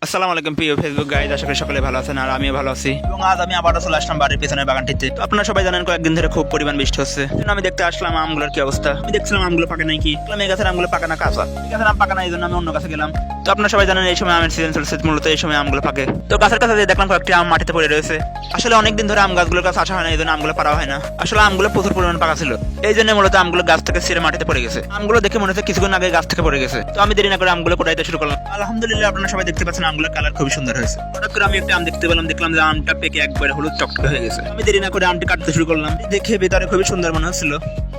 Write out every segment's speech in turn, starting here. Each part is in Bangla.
আসসালামু আলাইকুম প্রিয় ফেসবুক গাইজ, আশা করি সকলে ভালো আছেন আর আমিও ভালো আছি। এবং আজ আমি আবারও চলে আসলাম বাড়ির পেছনের বাগানটিতে। তো আপনারা সবাই জানেন কয়েকদিন ধরে খুব পরিমাণ বৃষ্টি হচ্ছে, জন্য আমি দেখতে আসলাম আমগুলোর কি অবস্থা। আমি দেখছিলাম আমগুলো পাকে নাই কি, এই গাছের আমগুলো পাকা না কাঁচা। এই গাছের আম পাকা না, এই জন্য আমি অন্য গাছে গেলাম। তো আপনারা সবাই জানেন এই সময় আমের সিজন চলছে, মূলত এই সময় আমগুলো পাকে। তো গাছের কাছে দেখলাম কয়েকটি আম মাটিতে পড়ে রয়েছে। আসলে অনেকদিন ধরে আম গাছগুলোর কাছে আসা হয় না, এই জন্য আমগুলো পারা হয় না। আসলে আমগুলো প্রচুর পরিমাণ পাকা ছিল, এই জন্য মূলত আমগুলো গাছ থেকে ছিঁড়ে মাটিতে পড়ে গেছে। আমগুলো দেখে মনে হচ্ছে কিছুক্ষণ আগে গাছ থেকে পড়ে গেছে। তো আমি দেরি না করে আমগুলো কোটাইতে শুরু করলাম। আলহামদুলিল্লাহ, আপনারা সবাই দেখতে পাচ্ছেন আমগুলোর কালার খুবই সুন্দর হয়েছে। হঠাৎ করে আমি একটা আম দেখতে পেলাম, দেখলাম যে আমটা পেকে একবারে হলুদ টকটকে হয়ে গেছে। আমি দেরি না করে আমটি কাটতে শুরু করলাম। দেখে ভেতরে খুবই সুন্দর মনে হচ্ছিল,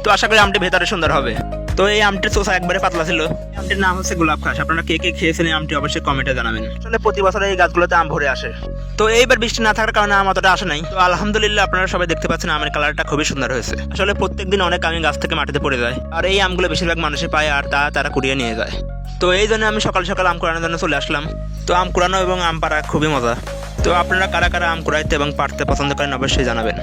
তো আশা করি আমটি ভেতরে সুন্দর হবে। তো এই আমটির চোষা একবারে পাতলা ছিল। আমটির নাম হচ্ছে গোলাপ ঘাস। আপনারা কে কে খেয়েছেন এই আমটি অবশ্যই কমেন্টে জানাবেন। আসলে প্রতি বছর এই গাছগুলোতে আম ভরে আসে, তো এইবার বৃষ্টি না থাকার কারণে আম অতটা আসে নাই। তো আলহামদুলিল্লাহ, আপনারা সবাই দেখতে পাচ্ছেন আমের কালারটা খুবই সুন্দর হয়েছে। আসলে প্রত্যেকদিন অনেক আমি গাছ থেকে মাটিতে পড়ে যায়, আর এই আমগুলো বেশিরভাগ মানুষে পায় আর তারা কুড়িয়ে নিয়ে যায়। তো এই জন্য আমি সকাল সকাল আম কুড়ানোর জন্য চলে আসলাম। তো আম কুড়ানো এবং আম পাড়া খুবই মজা। তো আপনারা কারা কারা আম কুড়াইতে এবং পাড়তে পছন্দ করেন অবশ্যই জানাবেন।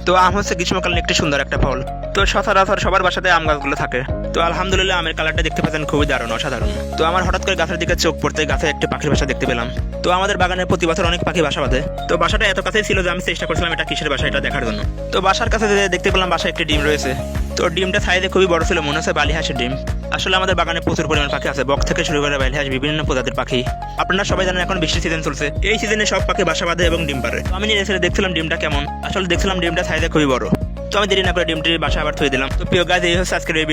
তো আম হচ্ছে গ্রীষ্মকালীন একটি সুন্দর একটা ফল। তো সচরাচর সবার বাসাতে আম গাছগুলো থাকে। তো আলহামদুলিল্লাহ, আমের কালারটা দেখতে পাচ্ছেন খুবই দারুণ, অসাধারণ। তো আমার হঠাৎ করে গাছের দিকে চোখ পড়তে গাছে একটি পাখির বাসা দেখতে পেলাম। তো আমাদের বাগানে প্রতি বছর অনেক পাখি বাসা বাঁধে। তো বাসাটা এত কাছেই ছিল যে আমি চেষ্টা করছিলাম এটা কিসের বাসা এটা দেখার জন্য। তো বাসার কাছে দেখতে পেলাম বাসায় একটি ডিম রয়েছে। তো ডিমটা সাইজে খুবই বড় ছিল, মনে হচ্ছে বালি হাঁসের ডিম। আসলে আমাদের বাগানে প্রচুর পরিমাণ পাখি আছে, বক থেকে শুরু করে বালি হাঁস, বিভিন্ন প্রজাতির পাখি। আপনারা সবাই জানেন এখন বৃষ্টির সিজন চলছে, এই সিজনে সব পাখি বাসা বাঁধে এবং ডিম পারে। তো আমি নিয়ে এসে দেখছিলাম ডিমটা কেমন। আসলে দেখছিলাম ডিমটা সাইজে খুবই বড়। তো আমি দেরি না করে ডিমটির বাসা আবার থুয়ে দিলাম। তো প্রিয় গাইজ, এই হচ্ছে আজকের এই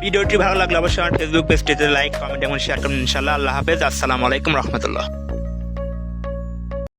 ভিডিওটি ভালো লাগলে অবশ্যই আমার ফেসবুক পেজটিতে লাইক, কমেন্ট এবং শেয়ার করুন ইনশাআল্লাহ। আল্লাহ হাফেজ, আসসালামু আলাইকুম রহমতুল্লাহ।